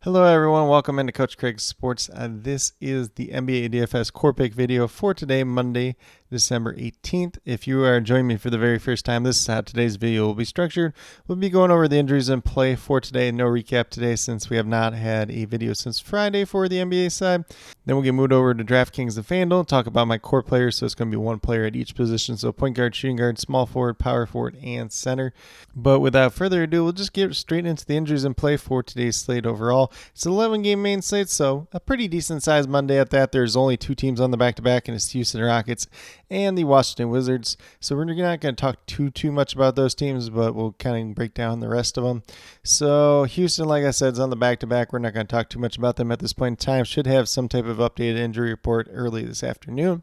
Hello everyone, welcome into Coach Craig's Sports. This is the NBA DFS Core Pick video for today, Monday, December 18th. If you are joining me for the very first time, this is how today's video will be structured. We'll be going over the injuries in play for today. No recap today since we have not had a video since Friday for the NBA side. Then we'll get moved over to DraftKings and FanDuel, talk about my core players. So it's going to be one player at each position. So point guard, shooting guard, small forward, power forward, and center. But without further ado, we'll just get straight into the injuries in play for today's slate overall. It's an 11-game main slate, so a pretty decent-sized Monday at that. There's only two teams on the back-to-back, and it's the Houston Rockets and the Washington Wizards. So we're not going to talk too much about those teams, but we'll kind of break down the rest of them. So Houston, like I said, is on the back-to-back. We're not going to talk too much about them at this point in time. Should have some type of updated injury report early this afternoon.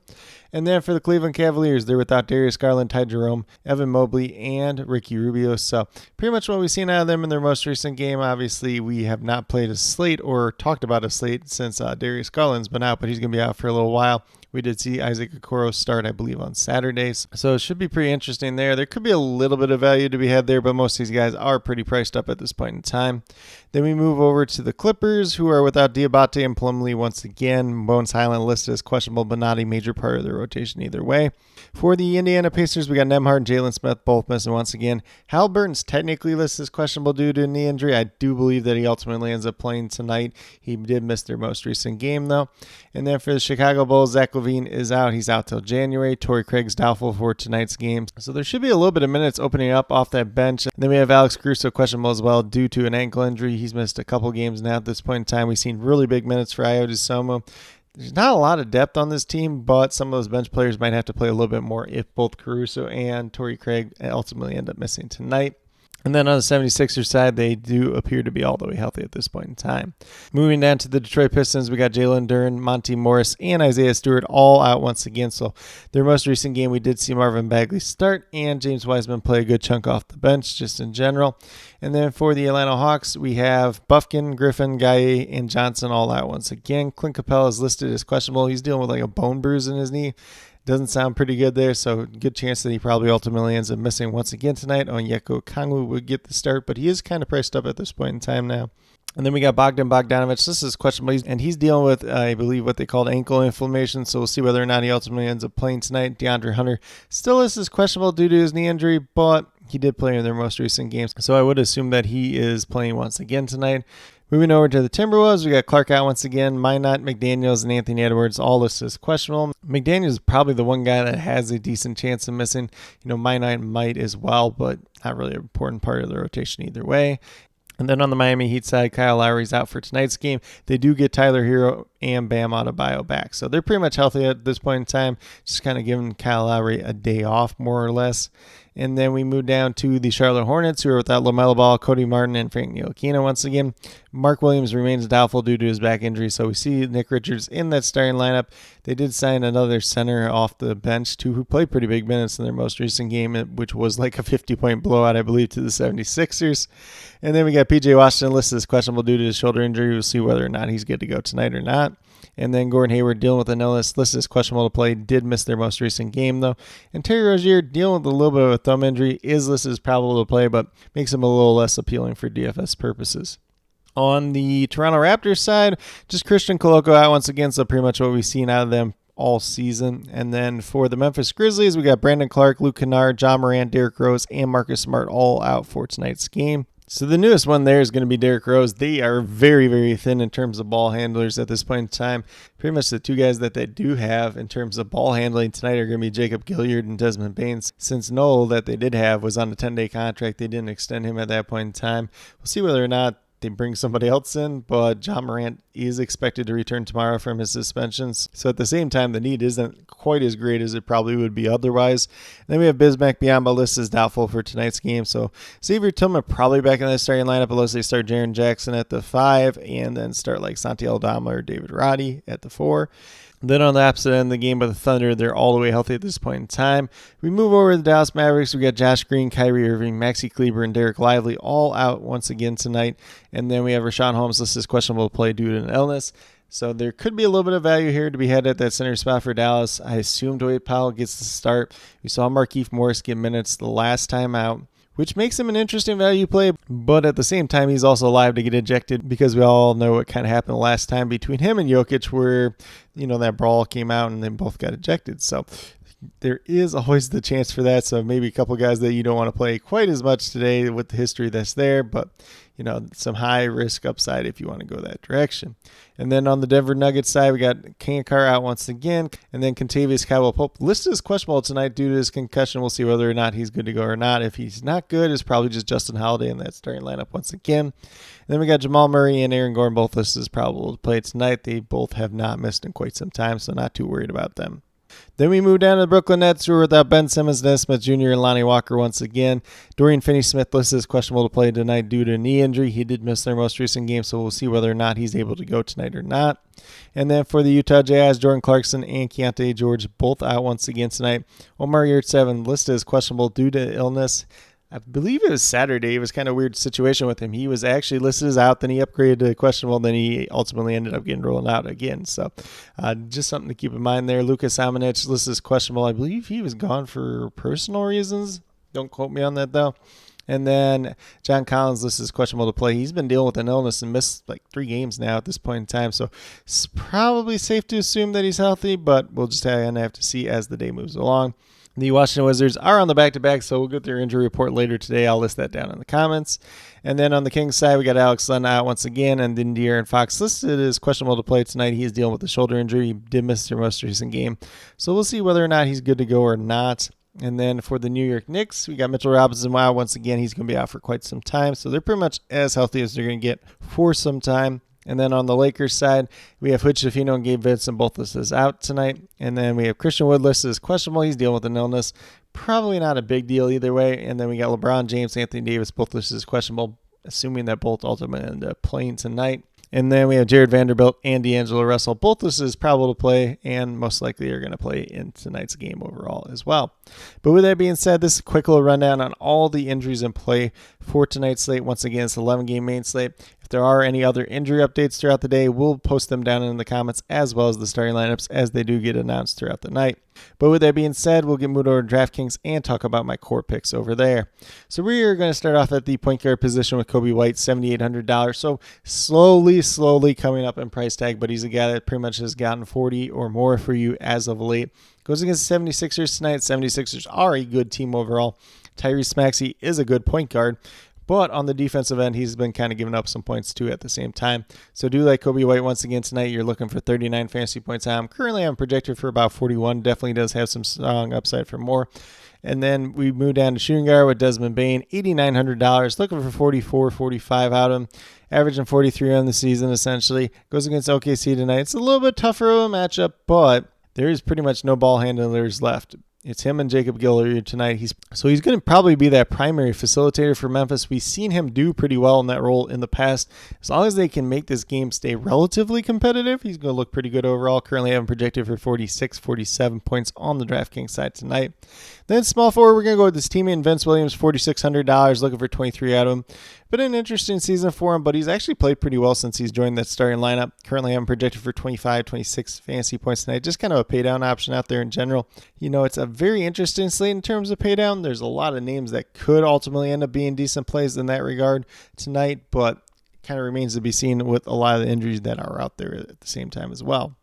And then for the Cleveland Cavaliers, they're without Darius Garland, Ty Jerome, Evan Mobley, and Ricky Rubio. So pretty much what we've seen out of them in their most recent game. Obviously, we have not played a slate or talked about a slate since Darius Garland's been out, but he's going to be out for a little while. We did see Isaac Okoro start, I believe, on Saturdays. So it should be pretty interesting there. There could be a little bit of value to be had there, but most of these guys are pretty priced up at this point in time. Then we move over to the Clippers, who are without Diabate and Plumlee once again. Bones Highland listed as questionable, but not a major part of their rotation either way. For the Indiana Pacers, we got Nembhard and Jalen Smith both missing once again. Halliburton's technically listed as questionable due to a knee injury. I do believe that he ultimately ends up playing tonight. He did miss their most recent game, though. And then for the Chicago Bulls, Zach LaVine is out. He's out till January. Torrey Craig's doubtful for tonight's game. So there should be a little bit of minutes opening up off that bench. And then we have Alex Caruso questionable as well due to an ankle injury. He's missed a couple games now at this point in time. We've seen really big minutes for Ayo Dosunmu. There's not a lot of depth on this team, but some of those bench players might have to play a little bit more if both Caruso and Torrey Craig ultimately end up missing tonight. And then on the 76ers side, they do appear to be all the way healthy at this point in time. Moving down to the Detroit Pistons, we got Jalen Duren, Monty Morris, and Isaiah Stewart all out once again. So their most recent game, we did see Marvin Bagley start and James Wiseman play a good chunk off the bench just in general. And then for the Atlanta Hawks, we have Bufkin, Griffin, Gaye, and Johnson all out once again. Clint Capella is listed as questionable. He's dealing with like a bone bruise in his knee. Doesn't sound pretty good there, so good chance that he probably ultimately ends up missing once again tonight. Onyeka Okongwu would get the start, but he is kind of priced up at this point in time now. And then we got Bogdan Bogdanovic. This is questionable, and he's dealing with, I believe, what they called ankle inflammation, so we'll see whether or not he ultimately ends up playing tonight. DeAndre Hunter still is questionable due to his knee injury, but he did play in their most recent games, so I would assume that he is playing once again tonight. Moving over to the Timberwolves, we got Clark out once again, Minot, McDaniels, and Anthony Edwards all listed as questionable. McDaniels is probably the one guy that has a decent chance of missing. Minot might as well, but not really an important part of the rotation either way. And then on the Miami Heat side, Kyle Lowry's out for tonight's game. They do get Tyler Hero and Bam Adebayo back. So they're pretty much healthy at this point in time, just kind of giving Kyle Lowry a day off, more or less. And then we move down to the Charlotte Hornets, who are without LaMelo Ball, Cody Martin, and Frank Ntilikina once again. Mark Williams remains doubtful due to his back injury, so we see Nick Richards in that starting lineup. They did sign another center off the bench, too, who played pretty big minutes in their most recent game, which was like a 50-point blowout, I believe, to the 76ers. And then we got P.J. Washington listed as questionable due to his shoulder injury. We'll see whether or not he's good to go tonight or not. And then Gordon Hayward dealing with an illness, listed as questionable to play, did miss their most recent game though. And Terry Rozier dealing with a little bit of a thumb injury, is listed as probable to play, but makes him a little less appealing for DFS purposes. On the Toronto Raptors side, just Christian Koloko out once again, so pretty much what we've seen out of them all season. And then for the Memphis Grizzlies, we got Brandon Clark, Luke Kennard, John Morant, Derrick Rose, and Marcus Smart all out for tonight's game. So the newest one there is going to be Derrick Rose. They are very, very thin in terms of ball handlers at this point in time. Pretty much the two guys that they do have in terms of ball handling tonight are going to be Jacob Gilyard and Desmond Baines. Since Noel that they did have was on a 10-day contract, they didn't extend him at that point in time. We'll see whether or not they bring somebody else in, but John Morant is expected to return tomorrow from his suspensions. So at the same time, the need isn't quite as great as it probably would be otherwise. And then we have Bismack Biyombo listed as doubtful for tonight's game. So Xavier Tillman probably back in the starting lineup unless they start Jaren Jackson at the 5 and then start like Santi Aldama or David Roddy at the 4. Then on the opposite end of the game by the Thunder, they're all the way healthy at this point in time. We move over to the Dallas Mavericks. We got Josh Green, Kyrie Irving, Maxi Kleber, and Derek Lively all out once again tonight. And then we have Rashawn Holmes listed as questionable to play due to an illness. So there could be a little bit of value here to be had at that center spot for Dallas. I assume Dwight Powell gets the start. We saw Markieff Morris get minutes the last time out. which makes him an interesting value play. But at the same time, he's also live to get ejected because we all know what kind of happened last time between him and Jokic where, that brawl came out and they both got ejected. So there is always the chance for that. So maybe a couple guys that you don't want to play quite as much today with the history that's there, but some high risk upside if you want to go that direction. And then on the Denver Nuggets side, we got Kankar out once again, and then Kentavious Caldwell-Pope listed as questionable tonight due to his concussion. We'll see whether or not he's good to go or not. If he's not good, it's probably just Justin Holiday in that starting lineup once again. And then we got Jamal Murray and Aaron Gordon both listed as probable to play tonight. They both have not missed in quite some time, so not too worried about them. Then we move down to the Brooklyn Nets, who are without Ben Simmons, Nesmith Jr., and Lonnie Walker once again. Dorian Finney-Smith listed as questionable to play tonight due to a knee injury. He did miss their most recent game, so we'll see whether or not he's able to go tonight or not. And then for the Utah Jazz, Jordan Clarkson and Keontae George both out once again tonight. Omar Yurtseven listed as questionable due to illness. I believe it was Saturday. It was kind of a weird situation with him. He was actually listed as out, then he upgraded to questionable, then he ultimately ended up getting rolled out again. So just something to keep in mind there. Lukas Samanic listed as questionable. I believe he was gone for personal reasons. Don't quote me on that, though. And then John Collins listed as questionable to play. He's been dealing with an illness and missed like 3 games now at this point in time. So it's probably safe to assume that he's healthy, but we'll just have to see as the day moves along. The Washington Wizards are on the back-to-back, so we'll get their injury report later today. I'll list that down in the comments. And then on the Kings side, we got Alex Len out once again, and then De'Aaron Fox listed as questionable to play tonight. He is dealing with a shoulder injury. He did miss their most recent game, so we'll see whether or not he's good to go or not. And then for the New York Knicks, we got Mitchell Robinson out once again. He's going to be out for quite some time, so they're pretty much as healthy as they're going to get for some time. And then on the Lakers side, we have Hood Schifino and Gabe Vincent both listed as out tonight. And then we have Christian Wood listed as questionable. He's dealing with an illness. Probably not a big deal either way. And then we got LeBron James, Anthony Davis both listed as questionable, assuming that both ultimately end up playing tonight. And then we have Jared Vanderbilt and D'Angelo Russell, both listed as probable to play and most likely are going to play in tonight's game overall as well. But with that being said, this is a quick little rundown on all the injuries in play for tonight's slate. Once again, it's an 11-game main slate. If there are any other injury updates throughout the day, we'll post them down in the comments as well as the starting lineups as they do get announced throughout the night. But with that being said, we'll get moved over to DraftKings and talk about my core picks over there. So we are going to start off at the point guard position with Kobe White, $7,800. So slowly coming up in price tag, but he's a guy that pretty much has gotten 40 or more for you as of late. Goes against the 76ers tonight. 76ers are a good team overall. Tyrese Maxey is a good point guard. But on the defensive end, he's been kind of giving up some points too at the same time. So do like Kobe White once again tonight. You're looking for 39 fantasy points. Currently, I'm projected for about 41. Definitely does have some strong upside for more. And then we move down to shooting guard with Desmond Bane, $8,900. Looking for 44, 45 out of him. Averaging 43 on the season, essentially. Goes against OKC tonight. It's a little bit tougher of a matchup, but there is pretty much no ball handlers left. It's him and Jacob Gill tonight. He's going to probably be that primary facilitator for Memphis. We've seen him do pretty well in that role in the past. As long as they can make this game stay relatively competitive, he's going to look pretty good overall. Currently having projected for 46, 47 points on the DraftKings side tonight. Then small forward, we're going to go with his teammate Vince Williams, $4,600, looking for 23 out of him. Been an interesting season for him, but he's actually played pretty well since he's joined that starting lineup. Currently I'm projected for 25, 26 fantasy points tonight. Just kind of a pay down option out there in general. It's a very interesting slate in terms of pay down. There's a lot of names that could ultimately end up being decent plays in that regard tonight, but it kind of remains to be seen with a lot of the injuries that are out there at the same time as well.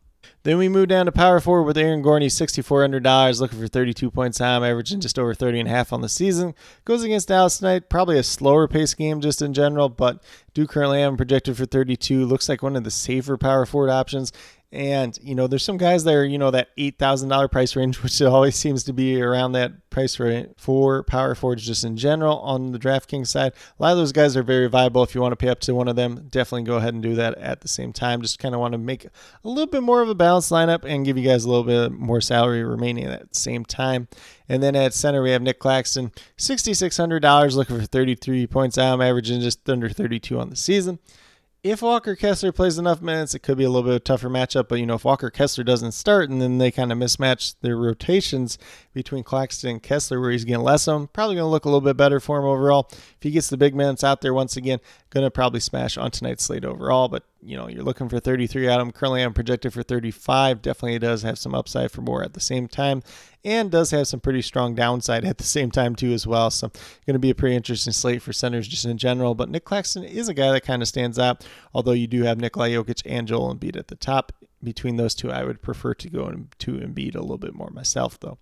Then we move down to power forward with Aaron Gordon, $6,400, looking for 32 points time, averaging just over 30.5 on the season. Goes against Dallas tonight, probably a slower pace game just in general, but do currently have him projected for 32. Looks like one of the safer power forward options. And, there's some guys that are, that $8,000 price range, which always seems to be around that price range for power forwards just in general on the DraftKings side. A lot of those guys are very viable. If you want to pay up to one of them, definitely go ahead and do that at the same time. Just kind of want to make a little bit more of a balanced lineup and give you guys a little bit more salary remaining at the same time. And then at center, we have Nick Claxton, $6,600, looking for 33 points out, averaging just under 32 on the season. If Walker Kessler plays enough minutes, it could be a little bit of a tougher matchup. But, if Walker Kessler doesn't start and then they kind of mismatch their rotations between Claxton and Kessler where he's getting less of them, probably going to look a little bit better for him overall. If he gets the big minutes out there once again, going to probably smash on tonight's slate overall. But you're looking for 33 out of him. Currently, I'm projected for 35. Definitely does have some upside for more at the same time, and does have some pretty strong downside at the same time too as well. So going to be a pretty interesting slate for centers just in general. But Nick Claxton is a guy that kind of stands out, although you do have Nikola Jokic and Joel Embiid at the top. Between those two, I would prefer to go to Embiid a little bit more myself, though.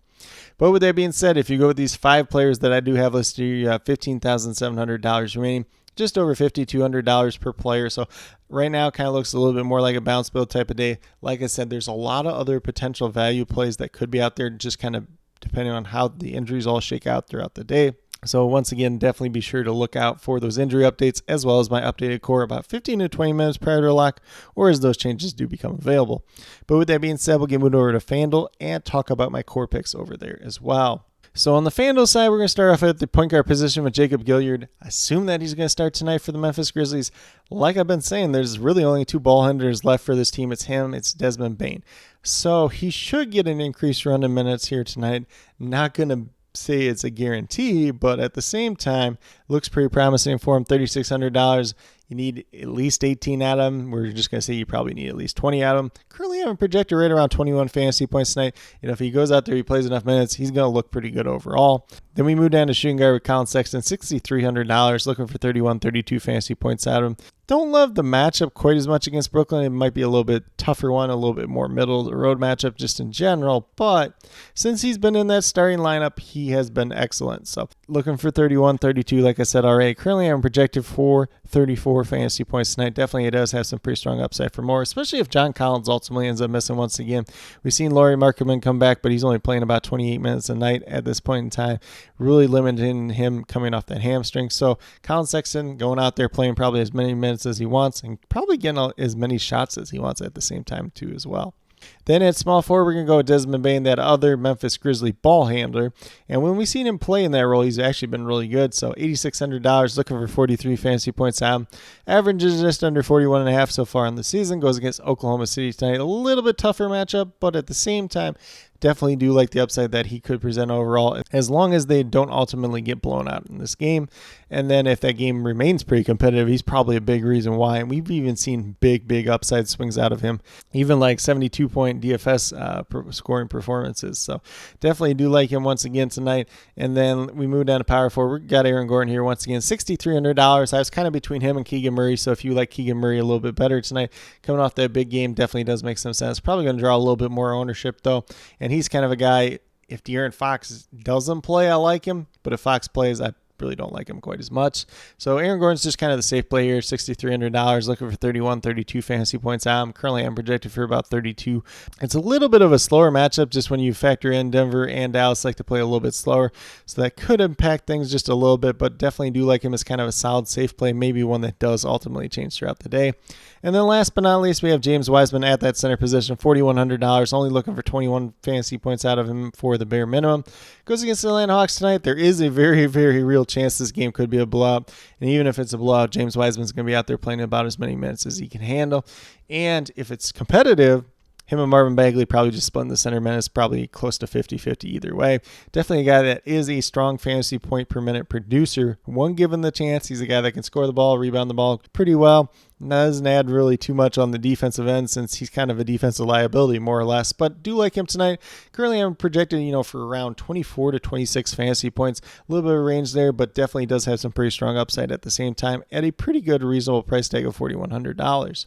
But with that being said, if you go with these 5 players that I do have listed here, you have $15,700 remaining, just over $5,200 per player. So right now, kind of looks a little bit more like a bounce build type of day. Like I said, there's a lot of other potential value plays that could be out there, just kind of depending on how the injuries all shake out throughout the day. So once again, definitely be sure to look out for those injury updates as well as my updated core about 15 to 20 minutes prior to lock, or as those changes do become available. But with that being said, we'll get moved over to FanDuel and talk about my core picks over there as well. So on the FanDuel side, we're going to start off at the point guard position with Jacob Gilyard. I assume that he's going to start tonight for the Memphis Grizzlies. Like I've been saying, there's really only 2 ball handlers left for this team. It's him, it's Desmond Bane. So he should get an increased run in minutes here tonight. Not going to say it's a guarantee, but at the same time, looks pretty promising for him. $3,600. You need at least 18 out of him. We're just going to say you probably need at least 20 out of him. Currently, I'm projected right around 21 fantasy points tonight. If he goes out there, he plays enough minutes, he's going to look pretty good overall. Then we move down to shooting guard with Colin Sexton, $6,300, looking for 31, 32 fantasy points out of him. Don't love the matchup quite as much against Brooklyn. It might be a little bit tougher one, a little bit more middle of the road matchup just in general. But since he's been in that starting lineup, he has been excellent. So looking for 31, 32, like I said already. Currently, I'm projected for 34 fantasy points tonight. Definitely, it does have some pretty strong upside for more, especially if John Collins ultimately ends up missing once again. We've seen Lauri Markkanen come back, but he's only playing about 28 minutes a night at this point in time, really limiting him coming off that hamstring. So Colin Sexton going out there playing probably as many minutes as he wants and probably getting as many shots as he wants at the same time too as well. Then at small forward, we're going to go with Desmond Bane, that other Memphis Grizzly ball handler. And when we've seen him play in that role, he's actually been really good. So $8,600, looking for 43 fantasy points out. Averages just under 41.5 so far in the season. Goes against Oklahoma City tonight. A little bit tougher matchup, but at the same time, definitely do like the upside that he could present overall, as long as they don't ultimately get blown out in this game. And then if that game remains pretty competitive, he's probably a big reason why. And we've even seen big upside swings out of him, even like 72-point DFS scoring performances. So definitely do like him once again tonight. And then we move down to power forward. We got Aaron Gordon here once again, $6,300. I was kind of between him and Keegan Murray. So if you like Keegan Murray a little bit better tonight, coming off that big game, definitely does make some sense. Probably going to draw a little bit more ownership though. And he's kind of a guy, if De'Aaron Fox doesn't play, I like him. But if Fox plays, I really don't like him quite as much. So Aaron Gordon's just kind of the safe play here, $6,300, looking for 31, 32 fantasy points out. Currently, I'm projected for about 32. It's a little bit of a slower matchup just when you factor in Denver and Dallas like to play a little bit slower. So that could impact things just a little bit, but definitely do like him as kind of a solid safe play, maybe one that does ultimately change throughout the day. And then last but not least, we have James Wiseman at that center position, $4,100, only looking for 21 fantasy points out of him for the bare minimum. Goes against the Atlanta Hawks tonight. There is a very real chance this game could be a blowout. And even if it's a blowout, James Wiseman's going to be out there playing about as many minutes as he can handle. And if it's competitive, him and Marvin Bagley probably just splitting the center minutes, probably close to 50-50 either way. Definitely a guy that is a strong fantasy point per minute producer. One given the chance, he's a guy that can score the ball, rebound the ball pretty well. Doesn't add really too much on the defensive end since he's kind of a defensive liability more or less, but do like him tonight. Currently I'm projected, for around 24 to 26 fantasy points. A little bit of range there, but definitely does have some pretty strong upside at the same time at a pretty good reasonable price tag of $4,100.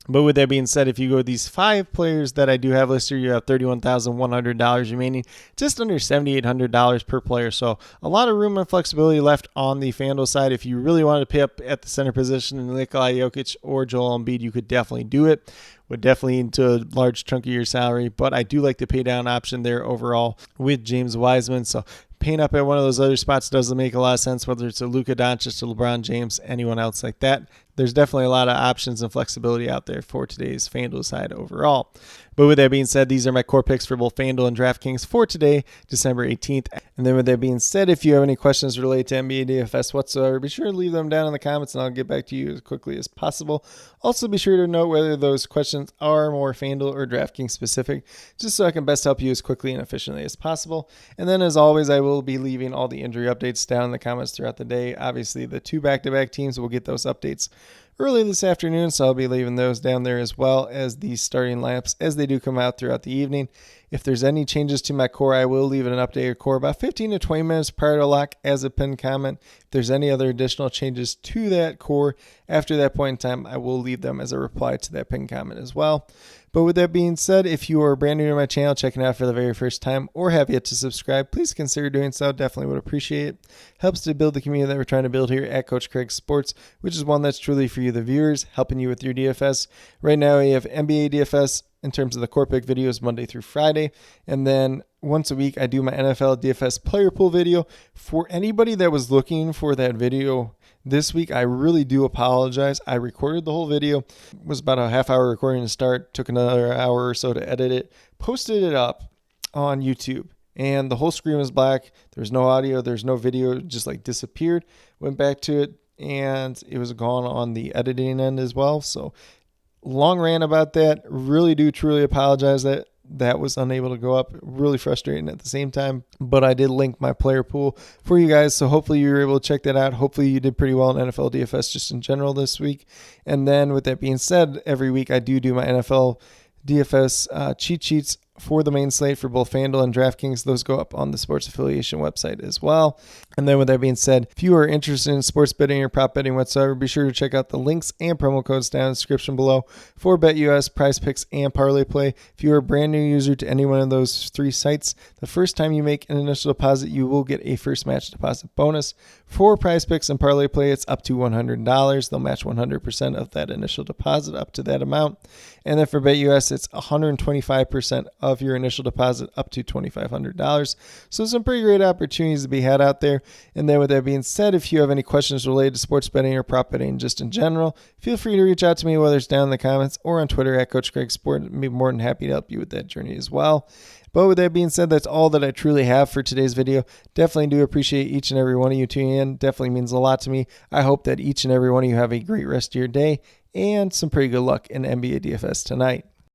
But with that being said, if you go with these 5 players that I do have listed, you have $31,100 remaining, just under $7,800 per player. So a lot of room and flexibility left on the FanDuel side. If you really wanted to pay up at the center position in Nikola Jokic or Joel Embiid, you could definitely do it. Would definitely into a large chunk of your salary, but I do like the pay down option there overall with James Wiseman. So paying up at one of those other spots doesn't make a lot of sense, whether it's a Luka Doncic, a LeBron James, anyone else like that. There's definitely a lot of options and flexibility out there for today's FanDuel side overall. But with that being said, these are my core picks for both FanDuel and DraftKings for today, December 18th. And then with that being said, if you have any questions related to NBA DFS whatsoever, be sure to leave them down in the comments and I'll get back to you as quickly as possible. Also, be sure to note whether those questions are more FanDuel or DraftKings specific, just so I can best help you as quickly and efficiently as possible. And then as always, I will be leaving all the injury updates down in the comments throughout the day. Obviously, the 2 back-to-back teams will get those updates early this afternoon, so I'll be leaving those down there as well as the starting lineups as they do come out throughout the evening. If there's any changes to my core, I will leave an updated core about 15 to 20 minutes prior to lock as a pinned comment. If there's any other additional changes to that core after that point in time, I will leave them as a reply to that pinned comment as well. But with that being said, if you are brand new to my channel, checking it out for the very first time, or have yet to subscribe, please consider doing so. Definitely would appreciate it. Helps to build the community that we're trying to build here at Coach Craig Sports, which is one that's truly for you, the viewers, helping you with your DFS. Right now, we have NBA DFS in terms of the core pick videos Monday through Friday. And then once a week, I do my NFL DFS player pool video. For anybody that was looking for that video this week, I really do apologize. I recorded the whole video. It was about a half-hour recording to start. Took another hour or so to edit it. Posted it up on YouTube. And the whole screen was black. There's no audio. There's no video. It just like disappeared. Went back to it. And it was gone on the editing end as well. So long rant about that. Really do truly apologize that was unable to go up. Really frustrating at the same time, but I did link my player pool for you guys, so hopefully you were able to check that out. Hopefully you did pretty well in NFL DFS just in general this week. And then with that being said, every week I do my NFL DFS cheat sheets for the main slate for both FanDuel and DraftKings. Those go up on the sports affiliation website as well. And then with that being said, if you are interested in sports betting or prop betting whatsoever, be sure to check out the links and promo codes down in the description below for BetUS, Prize Picks, and Parlay Play. If you are a brand new user to any one of those three sites, the first time you make an initial deposit, you will get a first match deposit bonus. For Prize Picks and Parlay Play, it's up to $100. They'll match 100% of that initial deposit up to that amount. And then for BetUS, it's 125% of your initial deposit up to $2,500. So some pretty great opportunities to be had out there. And then with that being said, if you have any questions related to sports betting or prop betting just in general, feel free to reach out to me, whether it's down in the comments or on Twitter at Coach Craig Sport. I'd be more than happy to help you with that journey as well. But with that being said, that's all that I truly have for today's video. Definitely do appreciate each and every one of you tuning in. Definitely means a lot to me. I hope that each and every one of you have a great rest of your day and some pretty good luck in NBA DFS tonight.